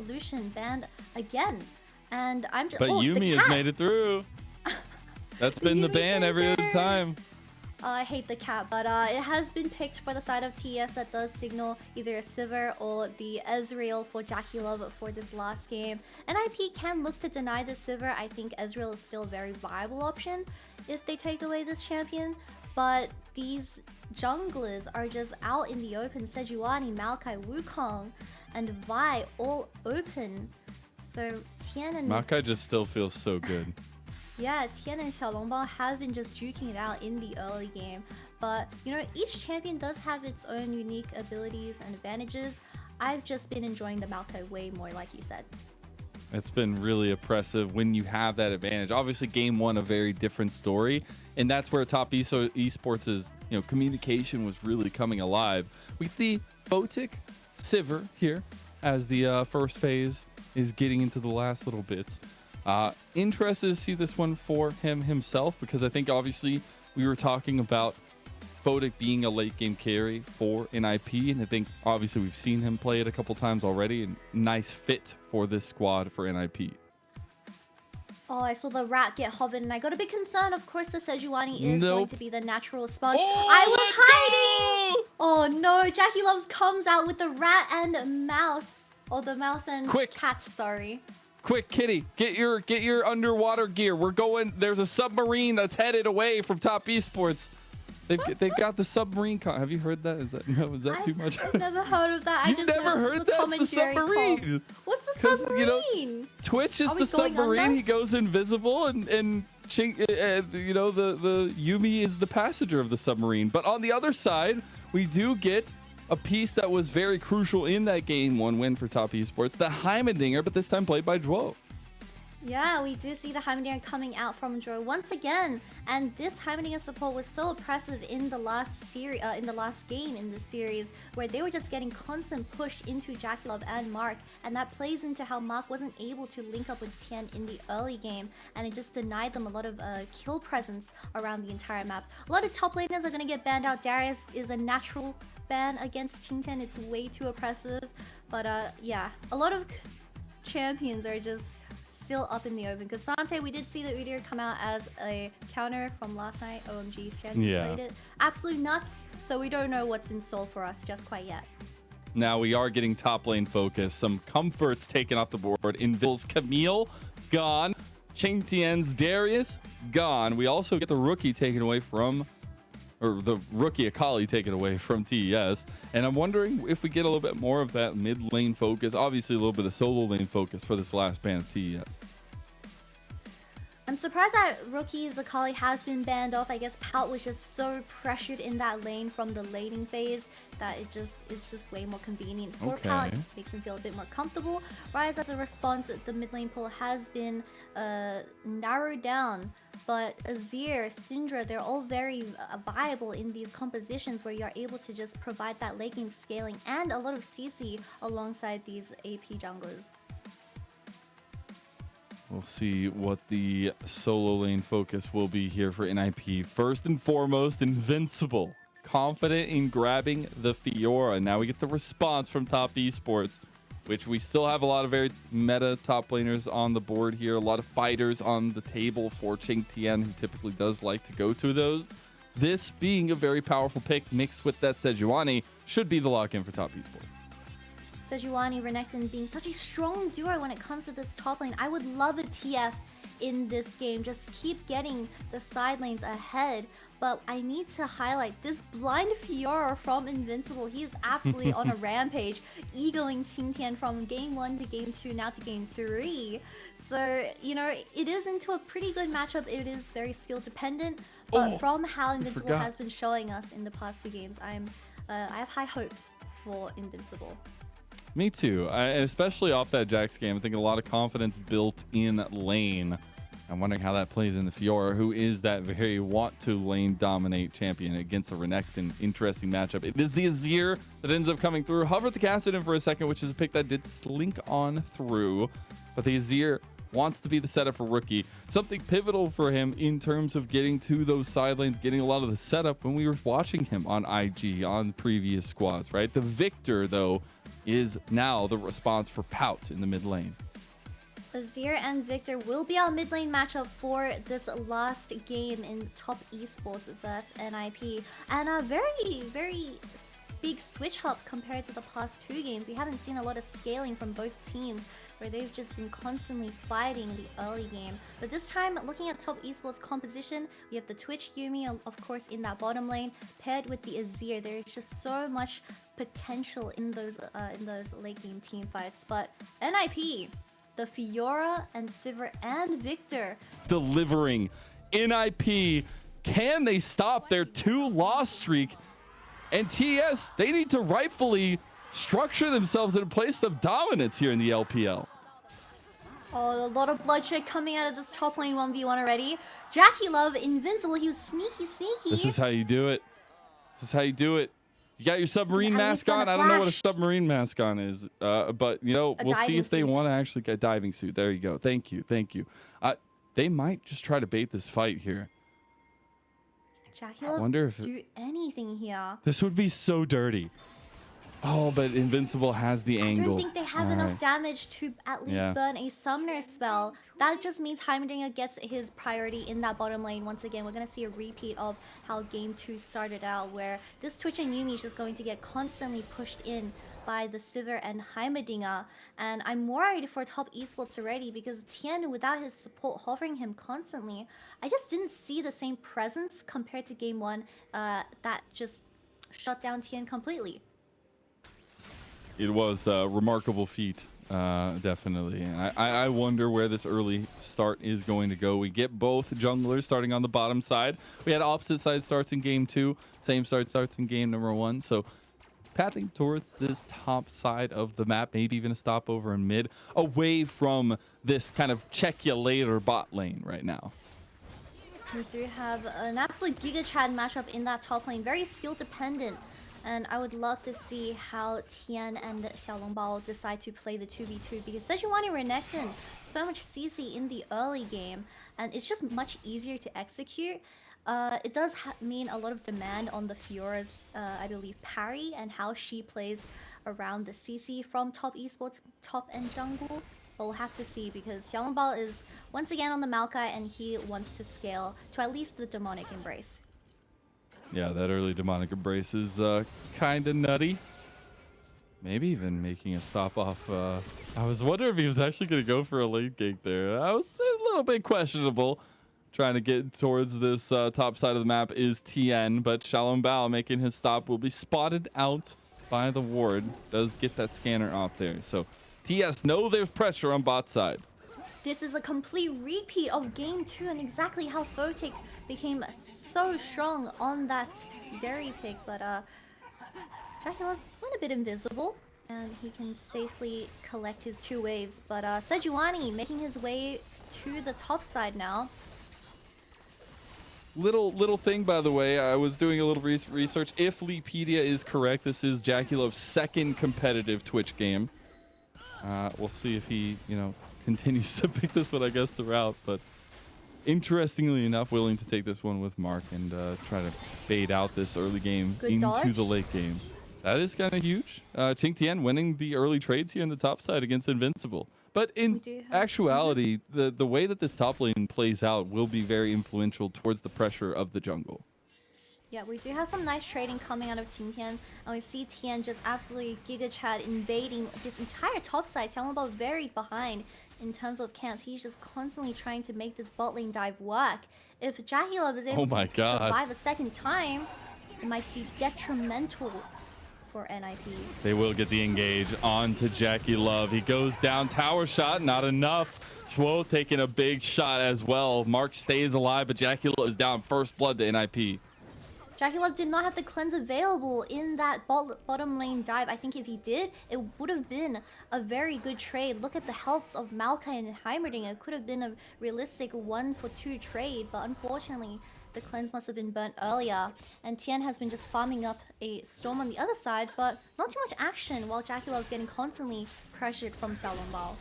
Evolution banned again. And I'm just. But Yuumi has made it through. That's been the ban every other time. I hate the cat, but it has been picked for the side of TES that does signal either a Sivir or the Ezreal for JackeyLove for this last game. NIP can look to deny the Sivir. I think Ezreal is still a very viable option if they take away this champion. But these junglers are just out in the open. Sejuani, Maokai, Wukong, and Vi all open. So Tian and... Maokai just still feels so good. Yeah, Tian and Xiaolongbao have been just duking it out in the early game. But, you know, each champion does have its own unique abilities and advantages. I've just been enjoying the Maokai way more, like you said. It's been really oppressive when you have that advantage. Obviously, game one, a very different story. And that's where top esports' communication was really coming alive. We see Photic, Sivir here as the first phase is getting into the last little bits. Interested to see this one for him himself, because I think obviously we were talking about Photic being a late game carry for NIP, and I think obviously we've seen him play it a couple times already, and nice fit for this squad for NIP. Oh, I saw the rat get hovered, and I got a bit concerned. Of course, the Sejuani is going to be the natural response. I was hiding! Oh no, JackeyLove comes out with the rat and mouse. Or the mouse and cat, sorry. Quick, Kitty, get your underwater gear. We're going. There's a submarine that's headed away from top esports. They've got the submarine. Have you heard that? Is that too much? I've never heard of that. I just never heard that. It's the submarine. What's the submarine? Twitch is the submarine. He goes invisible, and the Yuumi is the passenger of the submarine. But on the other side, we do get a piece that was very crucial in that game one win for top esports, the Heimerdinger, but this time played by Zhuo. Yeah, we do see the Heimerdinger coming out from Zhuo once again, and this Heimerdinger support was so oppressive in the last game in this series, where they were just getting constant push into JackeyLove and Mark, and that plays into how Mark wasn't able to link up with Tian in the early game, and it just denied them a lot of kill presence around the entire map. A lot of top laners are going to get banned out. Darius is a natural ban against QingTian. It's way too oppressive, but yeah, a lot of champions are just still up in the open. Because Sante, we did see the Udyr come out as a counter from last night. OMG, Shanty played it. Absolute nuts. So we don't know what's in store for us just quite yet. Now we are getting top lane focus. Some comforts taken off the board. Invisible's Camille, gone. QingTian's Darius, gone. We also get the rookie taken away from, or the rookie Akali taken away from TES. And I'm wondering if we get a little bit more of that mid lane focus. Obviously a little bit of solo lane focus for this last ban of TES. I'm surprised that rookie's Akali has been banned off. I guess Pout was just so pressured in that lane from the laning phase that it's just way more convenient for Pout. It makes him feel a bit more comfortable. Whereas as a response, the mid lane pool has been narrowed down. But Azir, Syndra, they're all very viable in these compositions where you're able to just provide that late game scaling and a lot of CC alongside these AP junglers. We'll see what the solo lane focus will be here for NIP. First and foremost, Invincible. Confident in grabbing the Firoa. Now we get the response from top esports, which we still have a lot of very meta top laners on the board here. A lot of fighters on the table for QingTian, who typically does like to go to those. This being a very powerful pick mixed with that Sejuani should be the lock-in for top esports. Sejuani, Renekton being such a strong duo when it comes to this top lane. I would love a TF in this game. Just keep getting the side lanes ahead. But I need to highlight this blind Fiora from Invincible. He is absolutely on a rampage, eagling QingTian from game 1 to game 2, now to game 3. So, you know, it is into a pretty good matchup. It is very skill dependent. But from how Invincible has been showing us in the past 2 games, I have high hopes for Invincible. Me too, especially off that Jax game. I think a lot of confidence built in lane. I'm wondering how that plays in the Fiora, who is that very want-to-lane dominate champion against the Renekton. Interesting matchup. It is the Azir that ends up coming through. Hover the cast it in for a second, which is a pick that did slink on through. But the Azir wants to be the setup for rookie. Something pivotal for him in terms of getting to those side lanes, getting a lot of the setup when we were watching him on IG, on previous squads, right? The Viktor, though, is now the response for Pout in the mid lane. Azir and Viktor will be our mid lane matchup for this last game in top esports versus NIP. And a very, very big switch up compared to the past 2 games. We haven't seen a lot of scaling from both teams, where they've just been constantly fighting in the early game. But this time, looking at top esports composition, we have the Twitch Yuumi, of course, in that bottom lane, paired with the Azir. There is just so much potential in those late game team fights. But NIP, the Firoa and Sivir and Viktor delivering. NIP, can they stop their 2-loss streak? And TES, they need to rightfully structure themselves in a place of dominance here in the LPL. Oh, a lot of bloodshed coming out of this top lane 1v1 already. JackeyLove, Invincible, he was sneaky. This is how you do it. This is how you do it. You got your submarine mask on. I don't know what a submarine mask on is, but you know, we'll see if they want to actually get a diving suit. There you go. Thank you. They might just try to bait this fight here. JackeyLove, I wonder if do anything here. This would be so dirty. Oh, but Invincible has the angle. I don't think they have enough damage to at least burn a summoner spell. That just means Heimerdinger gets his priority in that bottom lane. Once again, we're going to see a repeat of how game 2 started out, where this Twitch and Yuumi is just going to get constantly pushed in by the Sivir and Heimerdinger. And I'm worried for top esports already, because Tian, without his support hovering him constantly, I just didn't see the same presence compared to game 1 that just shut down Tian completely. It was a remarkable feat, definitely. And I wonder where this early start is going to go. We get both junglers starting on the bottom side. We had opposite side starts in game 2. Same starts in game number 1. So pathing towards this top side of the map, maybe even a stopover in mid, away from this kind of check you later bot lane right now. We do have an absolute Giga Chad matchup in that top lane, very skill dependent. And I would love to see how Tian and Xiaolongbao decide to play the 2v2, because Sejuani Renekton, so much CC in the early game, and it's just much easier to execute. It does mean a lot of demand on the Fiora's, I believe, parry and how she plays around the CC from top esports, top and jungle. But we'll have to see, because Xiaolongbao is once again on the Maokai, and he wants to scale to at least the demonic embrace. Yeah, that early demonic embrace is kind of nutty. Maybe even making a stop off. I was wondering if he was actually going to go for a late gank there. I was a little bit questionable. Trying to get towards this top side of the map is Tian, but Xiaolongbao making his stop will be spotted out by the ward. Does get that scanner off there. So TS know there's pressure on bot side. This is a complete repeat of game 2 and exactly how Photic became so strong on that Zeri pick, but JackeyLove went a bit invisible and he can safely collect his 2 waves. But Sejuani making his way to the top side now. Little thing, by the way, I was doing a little research. If Wikipedia is correct, this is JackeyLove's 2nd competitive Twitch game. We'll see if he, continues to pick this one, I guess, throughout. But interestingly enough, willing to take this one with Mark and try to fade out this early game into the late game. That is kind of huge. QingTian winning the early trades here in the top side against Invincible. But in actuality, the way that this top lane plays out will be very influential towards the pressure of the jungle. Yeah, we do have some nice trading coming out of QingTian, and we see Tian just absolutely Giga Chad invading this entire top side. Xiaolongbao very behind in terms of camps. He's just constantly trying to make this bot lane dive work. If JackeyLove is able to survive a second time, it might be detrimental for NIP. They will get the engage onto JackeyLove. He goes down, tower shot, not enough. Zhuo taking a big shot as well. Mark stays alive, but JackeyLove is down. First blood to NIP. JackeyLove did not have the cleanse available in that bottom lane dive. I think if he did, it would have been a very good trade. Look at the healths of Maokai and Heimerdinger. It could have been a realistic 1-for-2 trade, but unfortunately, the cleanse must have been burnt earlier. And Tian has been just farming up a storm on the other side, but not too much action, while JackeyLove is getting constantly pressured from Xiaolongbao.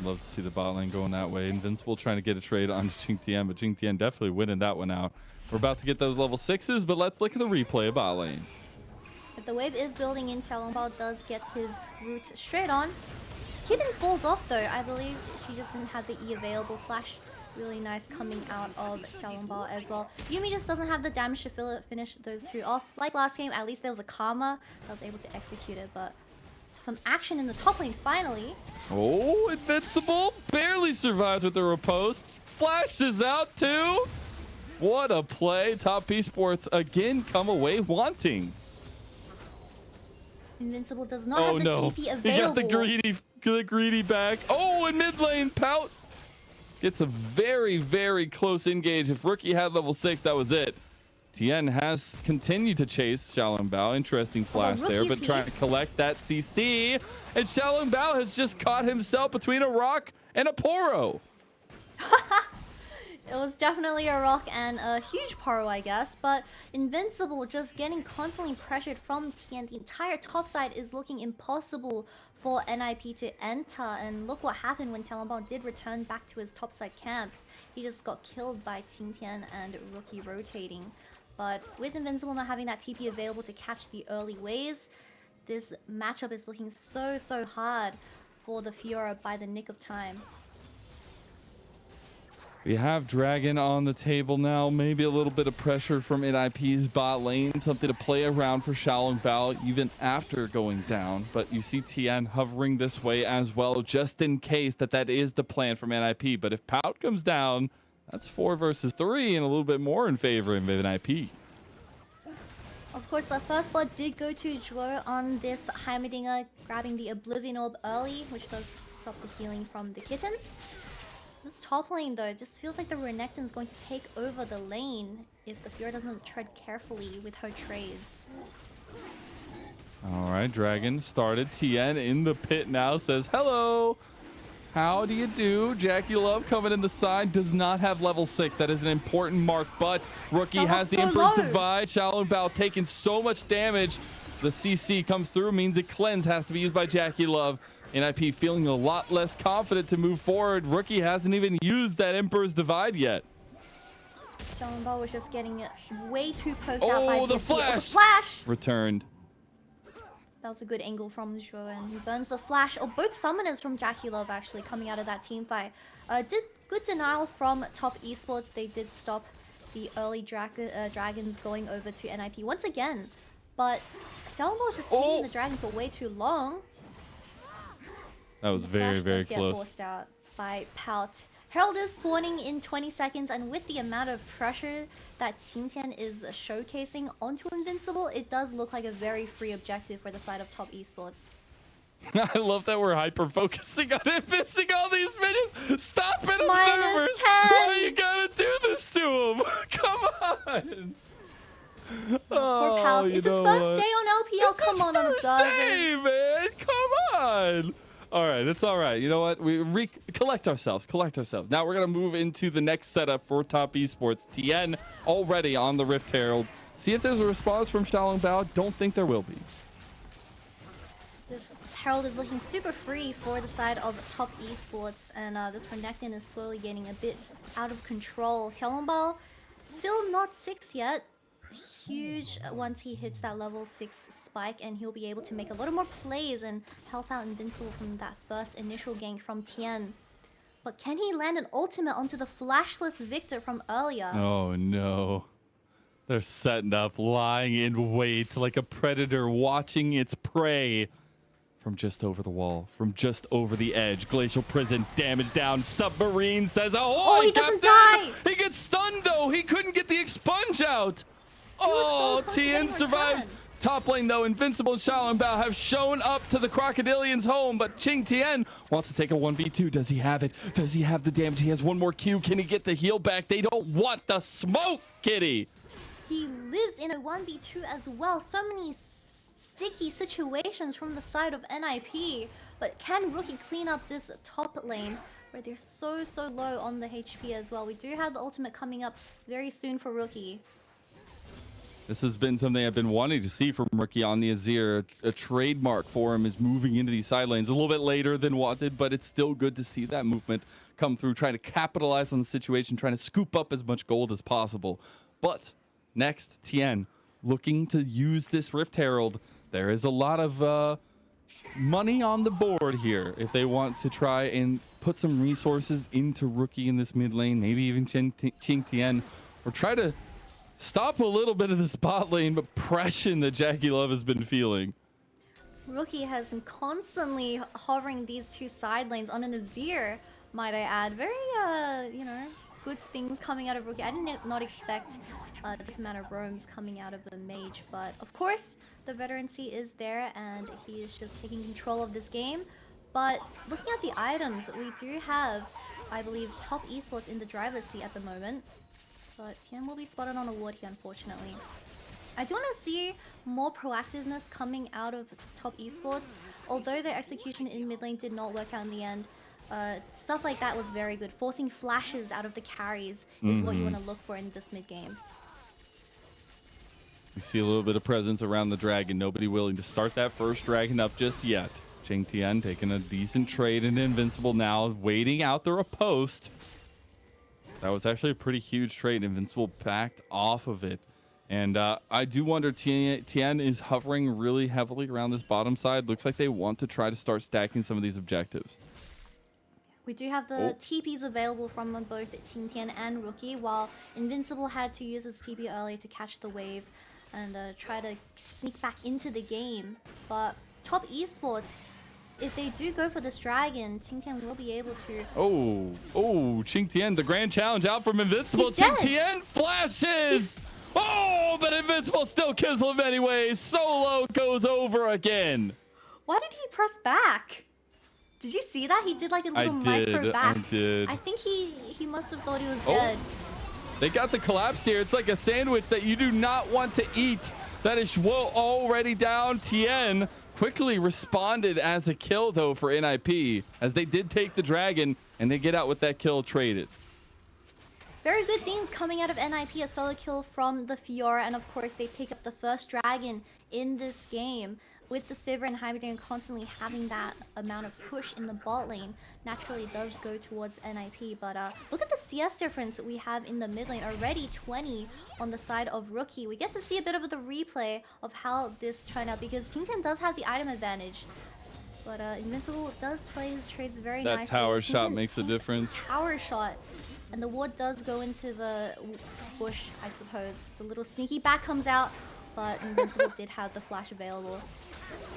Love to see the bot lane going that way. Invincible trying to get a trade on QingTian, but QingTian definitely winning that one out. We're about to get those level 6s, but let's look at the replay of bot lane. But the wave is building in. Xiaolongbao does get his root straight on. Kitten falls off though. I believe she just didn't have the E available. Flash really nice coming out of Xiaolongbao as well. Yuumi just doesn't have the damage to finish those two off. Like last game, at least there was a Karma that was able to execute it. But some action in the top lane finally. Oh, Invincible barely survives with the riposte. Flashes out too. What a play. Top Esports again come away wanting. Invincible does not have the TP available. He got the greedy back. Oh, in mid lane, Pout gets a very, very close engage. If Rookie had level 6, that was it. Tian has continued to chase Xiaolongbao. Interesting flash there, but trying to collect that CC. And Xiaolongbao has just caught himself between a rock and a Poro. It was definitely a rock and a huge Poro, I guess. But Invincible just getting constantly pressured from Tian. The entire top side is looking impossible for NIP to enter. And look what happened when Xiaolongbao did return back to his top side camps. He just got killed by QingTian and Rookie rotating. But with Invincible not having that TP available to catch the early waves, this matchup is looking so hard for the Firoa by the nick of time. We have Dragon on the table now. Maybe a little bit of pressure from NIP's bot lane. Something to play around for Xiaolongbao even after going down. But you see Tian hovering this way as well, just in case that is the plan from NIP. But if Pout comes down, that's 4 versus 3 and a little bit more in favor of NIP. Of course, the first blood did go to Zhuo on this Heimerdinger, grabbing the Oblivion Orb early, which does stop the healing from the Kitten. This top lane, though, just feels like the Renekton is going to take over the lane if the Firoa doesn't tread carefully with her trades. All right, Dragon started. Tian in the pit now says, hello. How do you do? JackeyLove coming in the side, does not have level 6. That is an important mark, but Rookie has the Emperor's Divide. Xiaolongbao taking so much damage. The CC comes through, means a cleanse has to be used by JackeyLove. NIP feeling a lot less confident to move forward. Rookie hasn't even used that Emperor's Divide yet. Xiaolongbao was just getting way too poked out by the flash! Oh, the flash! Returned. That was a good angle from Zhuo, and he burns the flash. Oh, both summoners from JackeyLove actually coming out of that team fight. Did good denial from Top Esports. They did stop the early dragons going over to NIP once again. But Xiaolongbao was just taking the dragon for way too long. That was very, very close. Get forced out by Pout. Herald is spawning in 20 seconds, and with the amount of pressure that QingTian is showcasing onto Invincible, it does look like a very free objective for the side of Top Esports. I love that we're hyper-focusing on it, missing all these minions. Stop it, observers! -10! Why you gotta do this to him? Come on! Poor Pout. It's his first day on LPL. Come on, observers. Day, man! Come on! All right, it's all right. You know what? We collect ourselves. Now we're going to move into the next setup for Top Esports. Tian already on the Rift Herald. See if there's a response from Xiaolongbao. Don't think there will be. This Herald is looking super free for the side of Top Esports, and this Renekton is slowly getting a bit out of control. Xiaolongbao still not 6 yet. Huge once he hits that level 6 spike, and he'll be able to make a lot more plays and help out Invincible from that first initial gank from Tian. But can he land an ultimate onto the flashless Viktor from earlier? Oh no. They're setting up, lying in wait like a predator watching its prey. From just over the wall, from just over the edge. Glacial Prison, damage down. Submarine says, oh, he doesn't die! He gets stunned though. He couldn't get the expunge out. Oh, Tian survives. Top lane, though, Invincible and Xiaolongbao have shown up to the Crocodilian's home, but QingTian wants to take a 1v2. Does he have it? Does he have the damage? He has one more Q. Can he get the heal back? They don't want the smoke, kitty. He lives in a 1v2 as well. So many sticky situations from the side of NIP, but can Rookie clean up this top lane where they're so low on the HP as well? We do have the ultimate coming up very soon for Rookie. This has been something I've been wanting to see from Rookie on the Azir. A trademark for him is moving into these side lanes a little bit later than wanted, but it's still good to see that movement come through, trying to capitalize on the situation, trying to scoop up as much gold as possible. But next, Tian looking to use this Rift Herald. There is a lot of money on the board here if they want to try and put some resources into Rookie in this mid lane, maybe even QingTian, or try to stop a little bit of the spot lane, but pressure that JackeyLove has been feeling. Rookie has been constantly hovering these two side lanes on an Azir, might I add. Very, you know, good things coming out of Rookie. I did not expect this amount of roams coming out of a mage, but of course, the veterancy is there, and he is just taking control of this game. But looking at the items, we do have, I believe, top esports in the driver's seat at the moment. But Tian will be spotted on a ward here, unfortunately. I do want to see more proactiveness coming out of top esports. Although their execution in mid lane did not work out in the end, stuff like that was very good. Forcing flashes out of the carries is what you want to look for in this mid game. We see a little bit of presence around the dragon. Nobody willing to start that first dragon up just yet. QingTian taking a decent trade into Invincible now, waiting out the riposte. That was actually a pretty huge trade. Invincible backed off of it. And I do wonder, Tian is hovering really heavily around this bottom side. Looks like they want to try to start stacking some of these objectives. We do have the TPs available from both QingTian and Rookie, while Invincible had to use his TP early to catch the wave and try to sneak back into the game. But top esports, if they do go for this dragon, QingTian will be able to... Oh, QingTian, the grand challenge out from Invincible. QingTian flashes! Oh, but Invincible still kills him anyway. Solo goes over again. Why did he press back? Did you see that? He did like a little micro back. I did. I think he must have thought he was dead. They got the collapse here. It's like a sandwich that you do not want to eat. That is Zhuo already down. Tian quickly responded as a kill, though, for NIP, as they did take the dragon, and they get out with that kill traded. Very good things coming out of NIP, a solo kill from the Firoa, and of course they pick up the first dragon in this game. With the Sivir and Heimerdinger constantly having that amount of push in the bot lane, naturally it does go towards NIP. But look at the CS difference we have in the mid lane, already 20 on the side of Rookie. We get to see a bit of the replay of how this turned out, because QingTian does have the item advantage. But Invincible does play his trades very nicely. That tower shot makes a difference. Tower shot. And the ward does go into the bush, I suppose. The little sneaky back comes out, but Invincible did have the flash available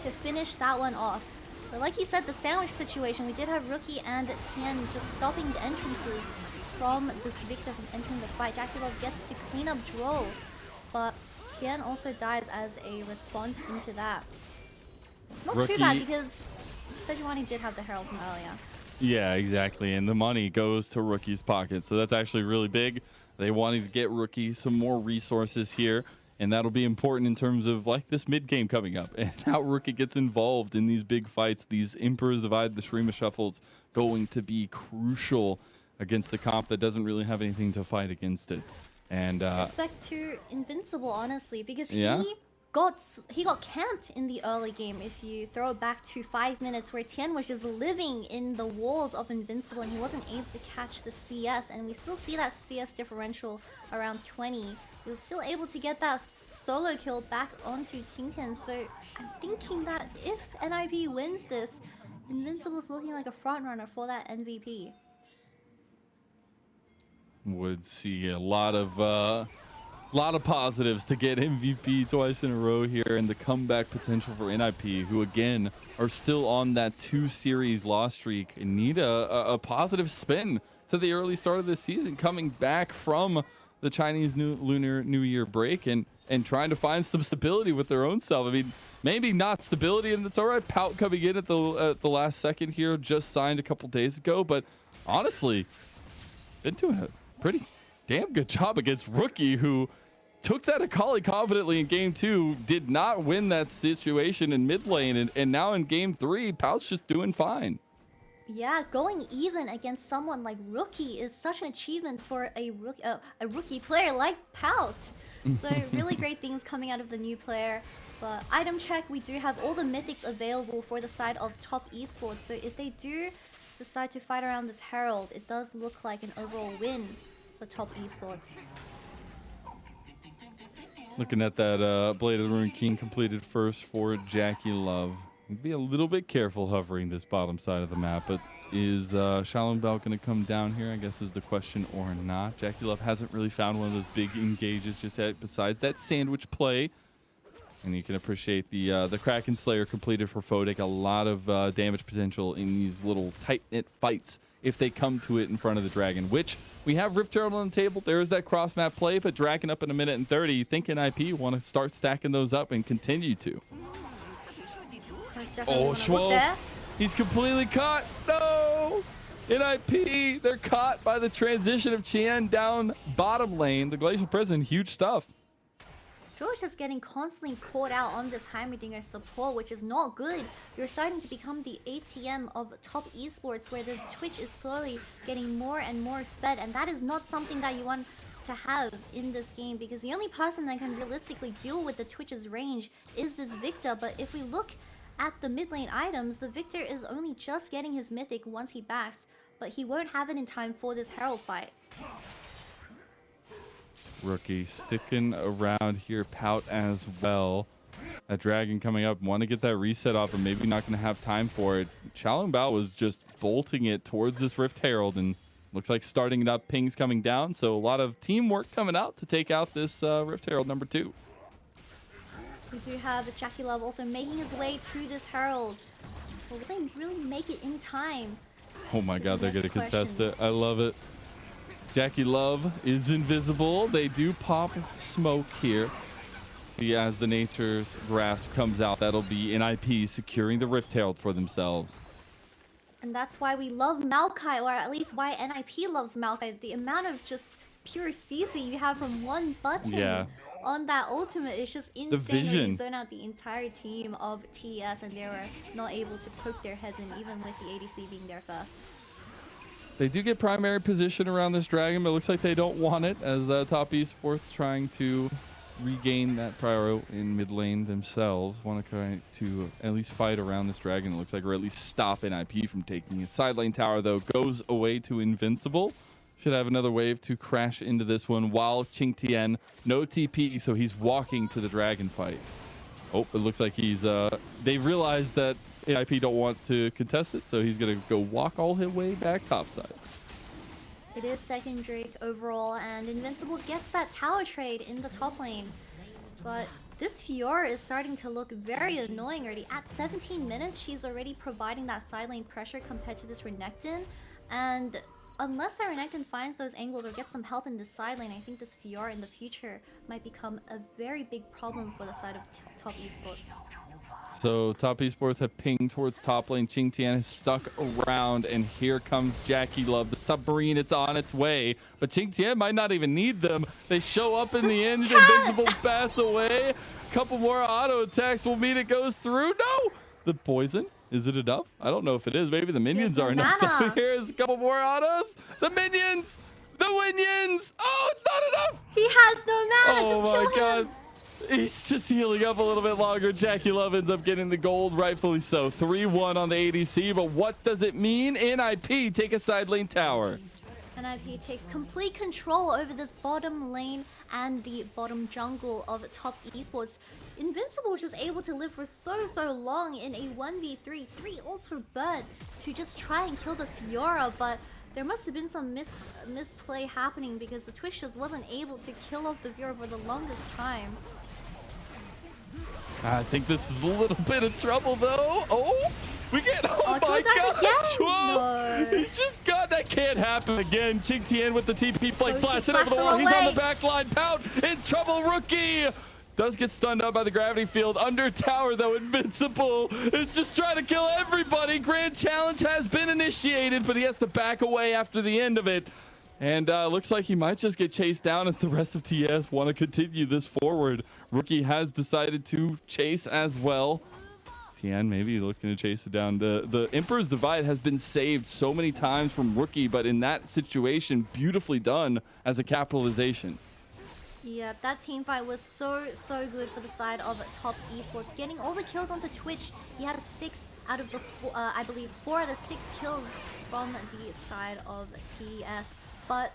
to finish that one off. But like you said, the sandwich situation, we did have Rookie and Tian just stopping the entrances from this Viktor from entering the fight. JackeyLove gets to clean up Zhuo, but Tian also dies as a response into that. Not too bad, because Sejuani did have the Herald from earlier. Yeah, exactly. And the money goes to Rookie's pocket. So that's actually really big. They wanted to get Rookie some more resources here. And that'll be important in terms of like this mid game coming up and how Rookie gets involved in these big fights. These Emperor's Divide, the Shurima Shuffles, going to be crucial against the comp that doesn't really have anything to fight against it. And respect to Invincible, honestly, because he got camped in the early game. If you throw it back to 5 minutes, where Tian was just living in the walls of Invincible and he wasn't able to catch the CS, and we still see that CS differential around 20. He was still able to get that solo kill back onto QingTian. So I'm thinking that if NIP wins this, Invincible's looking like a front runner for that MVP. Would see a lot of positives to get MVP twice in a row here, and the comeback potential for NIP, who again are still on that 2-series loss streak and need a positive spin to the early start of this season, coming back from the Chinese Lunar New Year break and trying to find some stability with their own self. I mean, maybe not stability, and it's all right. Pout coming in at the last second here, just signed a couple days ago, but honestly, been doing a pretty damn good job against Rookie, who took that Akali confidently in game 2, did not win that situation in mid lane, and now in game 3, Pout's just doing fine. Yeah, going even against someone like Rookie is such an achievement for a rookie player like Pout. So really great things coming out of the new player. But item check, we do have all the mythics available for the side of top esports. So if they do decide to fight around this Herald, it does look like an overall win for top esports. Looking at that Blade of the Ruined King completed first for JackeyLove. Be a little bit careful hovering this bottom side of the map, but is Shalom Bell going to come down here, I guess is the question, or not? JackeyLove hasn't really found one of those big engages just yet besides that sandwich play. And you can appreciate the Kraken Slayer completed for Photic. A lot of damage potential in these little tight-knit fights if they come to it in front of the Dragon, which we have Rift Herald on the table. There is that cross-map play, but Dragon up in a minute and 30. You think NIP want to start stacking those up and continue to. Oh, Zhuo. He's completely caught. No! NIP, they're caught by the transition of Tian down bottom lane. The Glacial Prison, huge stuff. Zhuo is just getting constantly caught out on this Heimerdinger support, which is not good. You're starting to become the ATM of top esports, where this Twitch is slowly getting more and more fed, and that is not something that you want to have in this game, because the only person that can realistically deal with the Twitch's range is this Viktor. But if we look at the mid lane items, the Viktor is only just getting his mythic once he backs, but he won't have it in time for this Herald fight. Rookie sticking around here, Pout as well. That Dragon coming up, want to get that reset off, and maybe not going to have time for it. Shalom Bao was just bolting it towards this Rift Herald, and looks like starting it up, pings coming down. So a lot of teamwork coming out to take out this Rift Herald number 2. We do have JackeyLove also making his way to this Herald. But will they really make it in time? Oh my god, they're going to contest it. I love it. JackeyLove is invisible. They do pop smoke here. See, as the Nature's Grasp comes out, that'll be NIP securing the Rift Herald for themselves. And that's why we love Maokai, or at least why NIP loves Maokai. The amount of just pure CC you have from one button on that ultimate is just insane. The vision. You zone out the entire team of TES, and they were not able to poke their heads in, even with the ADC being there first. They do get primary position around this Dragon, but it looks like they don't want it, as top esports trying to regain that prior in mid lane themselves. Want to try to at least fight around this Dragon, it looks like, or at least stop NIP from taking it. Side lane tower, though, goes away to Invincible. Should have another wave to crash into this one, while QingTian, no TP, so he's walking to the Dragon fight. Oh, it looks like he's, they realized that NIP don't want to contest it, so he's going to go walk all his way back topside. It is second Drake overall, and Invincible gets that tower trade in the top lane. But this Firoa is starting to look very annoying already. At 17 minutes, she's already providing that side lane pressure compared to this Renekton. And unless that Renekton finds those angles or gets some help in this side lane, I think this Firoa in the future might become a very big problem for the side of top esports. So top esports have pinged towards top lane. QingTian is stuck around, and here comes JackeyLove. The submarine, it's on its way, but QingTian might not even need them. They show up in the end. Invincible bats away. A couple more auto attacks will mean it goes through. No! The poison, is it enough? I don't know if it is. Maybe the minions are enough. Here's a couple more autos. The minions! The minions! Oh, it's not enough! He has no mana. Oh my god. He's just healing up a little bit longer. JackeyLove ends up getting the gold, rightfully so. 3-1 on the ADC, but what does it mean? NIP take a side lane tower. NIP takes complete control over this bottom lane and the bottom jungle of top esports. Invincible was just able to live for so long in a 1v3, 3 ultra burn to just try and kill the Firoa, but there must have been some misplay happening, because the Twitch just wasn't able to kill off the Firoa for the longest time. I think this is a little bit of trouble, though. Oh, we get, oh my god, Zhuo! No. He's just got, that can't happen again. QingTian with the TP flank flashing over the wall. He's on the back line. Pout in trouble, rookie. Does get stunned up by the gravity field. Under tower, though, Invincible is just trying to kill everybody. Grand challenge has been initiated, but he has to back away after the end of it. And looks like he might just get chased down as the rest of TS want to continue this forward. Rookie has decided to chase as well. Tian maybe looking to chase it down. The Emperor's Divide has been saved so many times from Rookie, but in that situation, beautifully done as a capitalization. Yeah, that team fight was so good for the side of top esports. Getting all the kills onto Twitch, he had 6 out of the, I believe, 4 out of 6 kills from the side of TES. But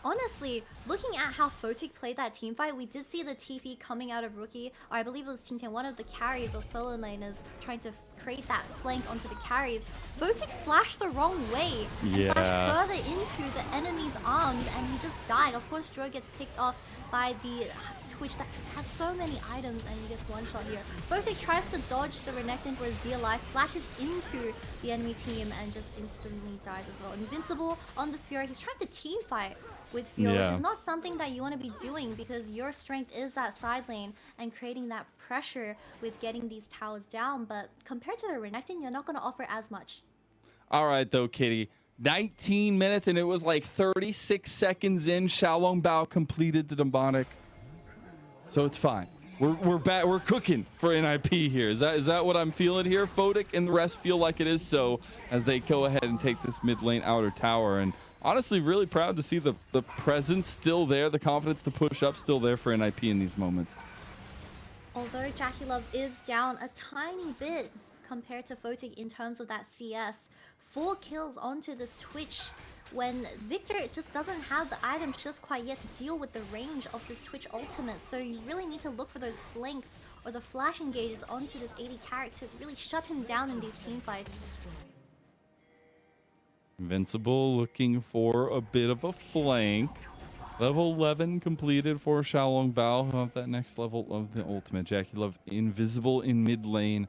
honestly, looking at how Photic played that team fight, we did see the TP coming out of Rookie, or I believe it was QingTian, one of the carries or solo laners trying to create that flank onto the carries. Photic flashed the wrong way and flashed further into the enemy's arms, and he just died. Of course, Zhuo gets picked off by the Twitch that just has so many items, and he gets one shot here. Photic tries to dodge the Renekton for his dear life, flashes into the enemy team, and just instantly dies as well. Invincible on this Firoa, he's trying to team fight with Firoa, which is not something that you want to be doing, because your strength is that side lane and creating that pressure with getting these towers down. But compared to the Renekton, you're not going to offer as much. All right, though, Kitty. 19 minutes, and it was like 36 seconds in. Xiaolong Bao completed the demonic. So it's fine. We're back. We're cooking for NIP here. Is that what I'm feeling here? Photic and the rest feel like it is so as they go ahead and take this mid lane outer tower. And honestly, really proud to see the presence still there, the confidence to push up still there for NIP in these moments. Although JackeyLove is down a tiny bit compared to Photic in terms of that CS, 4 kills onto this Twitch, when Viktor just doesn't have the items just quite yet to deal with the range of this Twitch ultimate. So you really need to look for those flanks or the flash engages onto this AD character to really shut him down in these team fights. Invincible looking for a bit of a flank. Level 11 completed for Xiaolong Bao of that next level of the ultimate. JackeyLove invisible in mid lane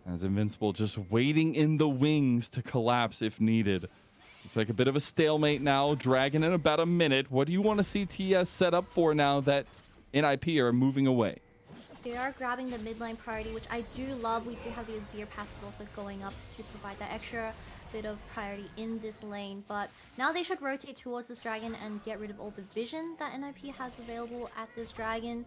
as Invincible just waiting in the wings to collapse if needed. Looks like a bit of a stalemate now. Dragon in about a minute. What do you want to see TES set up for now that NIP are moving away? They are grabbing the midline priority, which I do love. We do have the Azir passive also going up to provide that extra bit of priority in this lane. But now they should rotate towards this dragon and get rid of all the vision that NIP has available at this dragon.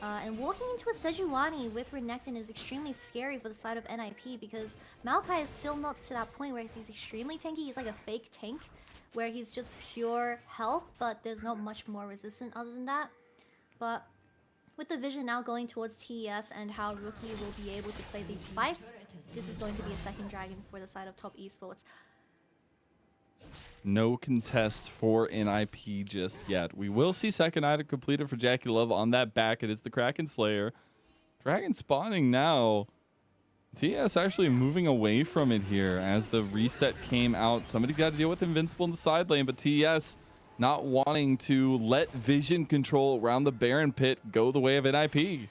And walking into a Sejuani with Renekton is extremely scary for the side of NIP, because Maokai is still not to that point where he's extremely tanky. He's like a fake tank where he's just pure health, but there's not much more resistant other than that. But with the vision now going towards TES and how Rookie will be able to play these fights, this is going to be a second dragon for the side of top esports. No contest for NIP just yet. We will see second item completed for JackeyLove on that back. It is the Kraken Slayer. Dragon spawning now. TES actually moving away from it here as the reset came out. Somebody got to deal with Invincible in the side lane, but TES not wanting to let vision control around the Baron pit go the way of NIP.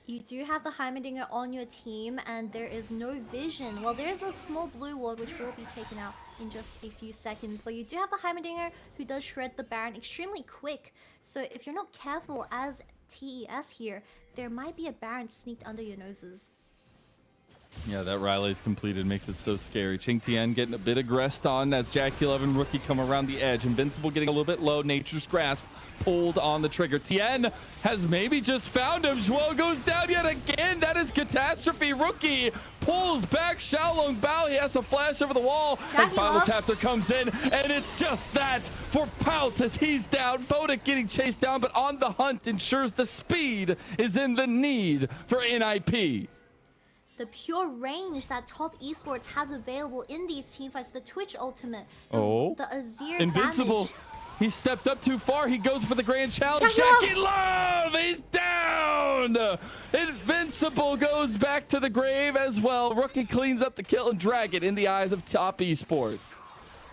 You do have the Heimerdinger on your team, and there is no vision. Well, there's a small blue ward which will be taken out in just a few seconds, but you do have the Heimerdinger who does shred the Baron extremely quick. So if you're not careful as TES here, there might be a Baron sneaked under your noses. Yeah, that Riley's completed makes it so scary. QingTian getting a bit aggressed on as JackeyLove and Rookie come around the edge. Invincible getting a little bit low. Nature's Grasp pulled on the trigger. Tian has maybe just found him. Zhuo goes down yet again. That is catastrophe. Rookie pulls back Xiaolong Bao. He has a flash over the wall as Final Chapter comes in. And it's just that for Pout as he's down. Photic getting chased down, but on the hunt ensures the speed is in the need for NIP. The pure range that top esports has available in these teamfights, the Twitch ultimate, the Azir Invincible. damage. He stepped up too far. He goes for the grand challenge. JackeyLove, he's down. Invincible goes back to the grave as well. Rookie cleans up the kill and Dragon in the eyes of top esports.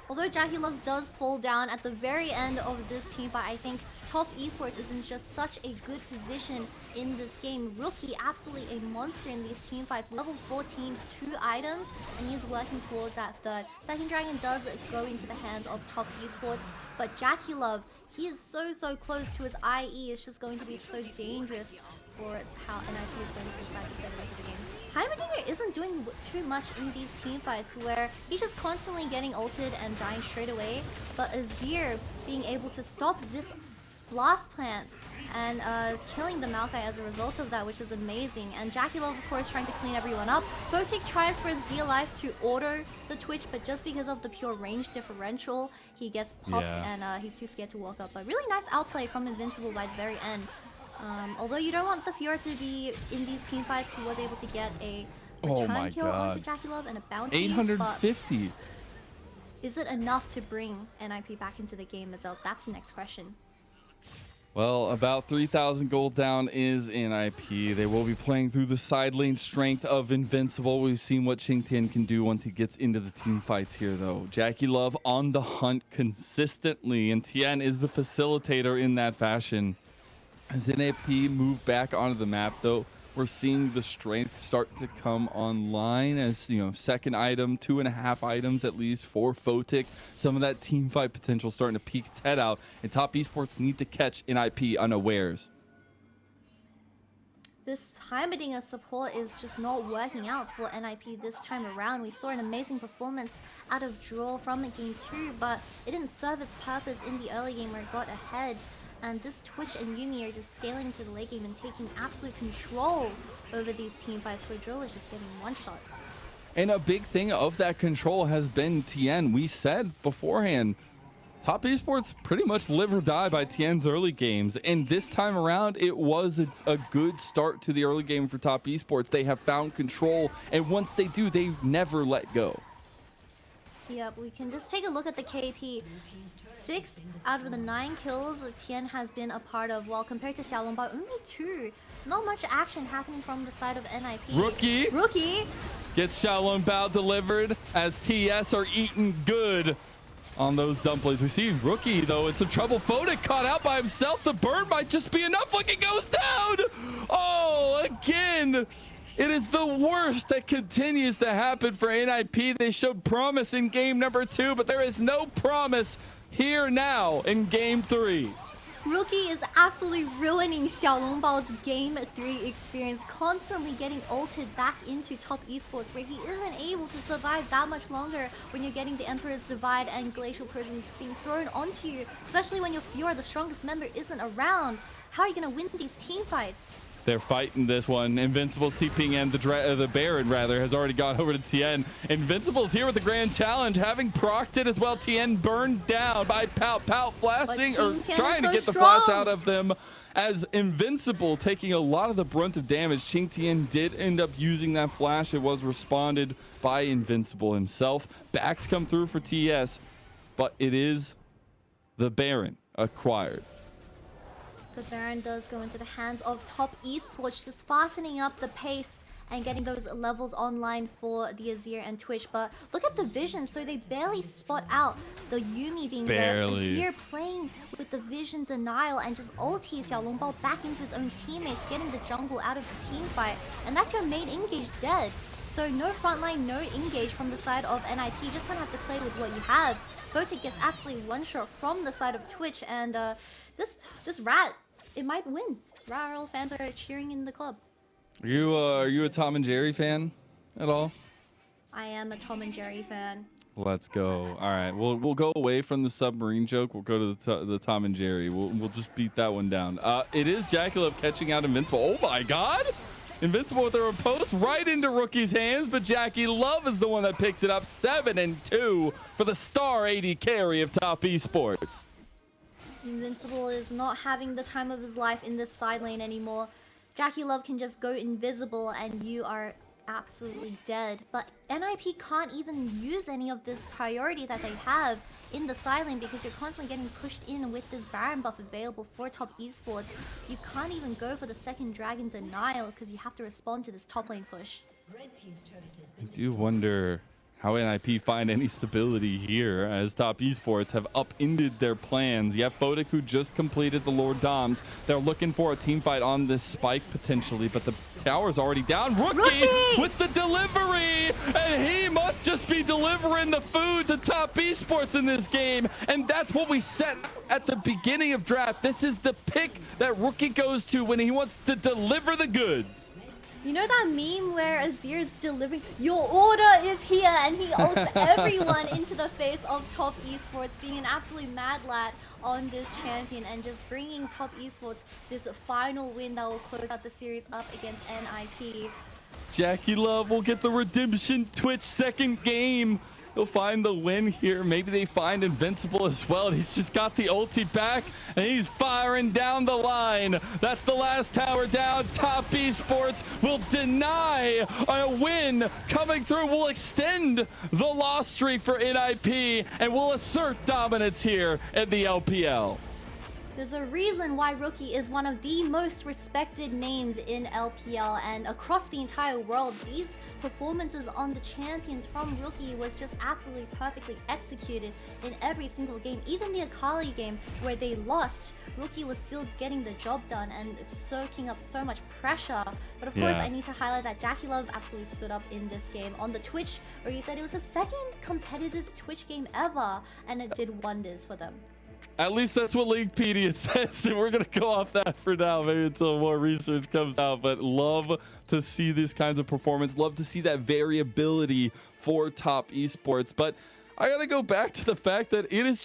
Although JackeyLove does fall down at the very end of this teamfight, I think top esports is in just such a good position in this game. Rookie, absolutely a monster in these teamfights. Level 14, 2 items, and he's working towards that third. Second dragon does go into the hands of top esports, but JackeyLove, he is so close to his IE. It's just going to be so dangerous for how NIP is going to decide to play the rest of the game. Heimerdinger isn't doing too much in these teamfights where he's just constantly getting ulted and dying straight away, but Azir being able to stop this blast plant and killing the Maokai as a result of that, which is amazing. And JackeyLove, of course, trying to clean everyone up. Photic tries for his dear life to order the Twitch, but just because of the pure range differential, he gets popped and he's too scared to walk up. But really nice outplay from Invincible by the very end. Although you don't want the Firoa to be in these teamfights, he was able to get a return kill onto JackeyLove and a bounty. 850. is it enough to bring NIP back into the game, Mazel? That's the next question. Well, about 3,000 gold down is NIP. They will be playing through the side lane strength of Invincible. We've seen what QingTian can do once he gets into the team fights here, though. JackeyLove on the hunt consistently, and Tian is the facilitator in that fashion. As NIP move back onto the map, though, we're seeing the strength start to come online as, you know, second item, 2.5 items at least for Photic. Some of that team fight potential starting to peek its head out, and top esports need to catch NIP unawares. This Heimerdinger support is just not working out for NIP this time around. We saw an amazing performance out of Zhuo from game 2, but it didn't serve its purpose in the early game where it got ahead. And this Twitch and Yuumi are just scaling into the late game and taking absolute control over these team fights where Zhuo is just getting one shot. And a big thing of that control has been Tian. We said beforehand, top esports pretty much live or die by Tian's early games. And this time around, it was a good start to the early game for top esports. They have found control, and once they do, they never let go. Yep, we can just take a look at the KP. 6 out of the 9 kills Tian has been a part of, while compared to Xiaolongbao, only 2. Not much action happening from the side of NIP. Rookie gets Xiaolongbao delivered as TES are eating good on those dumplings. We see Rookie, though, in some trouble. Photic caught out by himself. The burn might just be enough. Look, it goes down. Oh, again. It is the worst that continues to happen for NIP. They showed promise in game number 2, but there is no promise here now in game 3. Rookie is absolutely ruining Xiaolongbao's game 3 experience, constantly getting ulted back into top esports where he isn't able to survive that much longer when you're getting the Emperor's Divide and Glacial Prison being thrown onto you, especially when your Firoa, the strongest member, isn't around. How are you going to win these team fights? They're fighting this one. Invincible's TPing in. The Baron, rather, has already gone over to Tian. Invincible's here with the grand challenge, having procced it as well. Tian burned down by Pout. Pout flashing, or trying to get the flash out of them, as Invincible taking a lot of the brunt of damage. QingTian did end up using that flash. It was responded by Invincible himself. Backs come through for TES, but it is the Baron acquired. The Baron does go into the hands of top esports, just fastening up the pace and getting those levels online for the Azir and Twitch. But look at the vision, so they barely spot out the Yuumi being there. Azir playing with the vision denial and just ulti Xiaolongbao back into his own teammates, getting the jungle out of the team fight. And that's your main engage dead. So no frontline, no engage from the side of NIP. You just kind of have to play with what you have. Photic gets absolutely one shot from the side of Twitch, and this rat, it might win. RARL fans are cheering in the club. Are you a Tom and Jerry fan at all? I am a Tom and Jerry fan. Let's go. All right, we'll go away from the submarine joke. We'll go to the Tom and Jerry. We'll just beat that one down. It is JackeyLove catching out Invincible. Oh my God! Invincible with a riposte right into Rookie's hands, but JackeyLove is the one that picks it up. 7-2 for the star AD carry of top esports. Invincible is not having the time of his life in this side lane anymore. JackeyLove can just go invisible and you are absolutely dead. But NIP can't even use any of this priority that they have in the side lane because you're constantly getting pushed in with this Baron buff available for top esports. You can't even go for the second dragon denial because you have to respond to this top lane push. I do wonder how NIP find any stability here, as top esports have upended their plans. You have Photic, who just completed the Lord Doms. They're looking for a team fight on this spike potentially, but the tower's already down. Rookie with the delivery, and he must just be delivering the food to top esports in this game. And that's what we set at the beginning of draft. This is the pick that Rookie goes to when he wants to deliver the goods. You know that meme where Azir's delivering, your order is here, and he ults everyone into the face of top esports, being an absolute mad lad on this champion and just bringing top esports this final win that will close out the series up against NIP. JackeyLove will get the redemption Twitch second game he'll find the win here. Maybe they find Invincible as well. And he's just got the ulti back and he's firing down the line. That's the last tower down. Top Esports will deny a win coming through. Will extend the loss streak for NIP and will assert dominance here in the LPL. There's a reason why Rookie is one of the most respected names in LPL and across the entire world. These performances on the champions from Rookie was just absolutely perfectly executed in every single game. Even the Akali game where they lost, Rookie was still getting the job done and soaking up so much pressure. But of course, I need to highlight that JackeyLove absolutely stood up in this game on the Twitch, where he said it was the second competitive Twitch game ever, and it did wonders for them. At least that's what Leaguepedia says, and we're going to go off that for now, maybe until more research comes out. But love to see these kinds of performance. Love to see that variability for top esports. But I got to go back to the fact that it is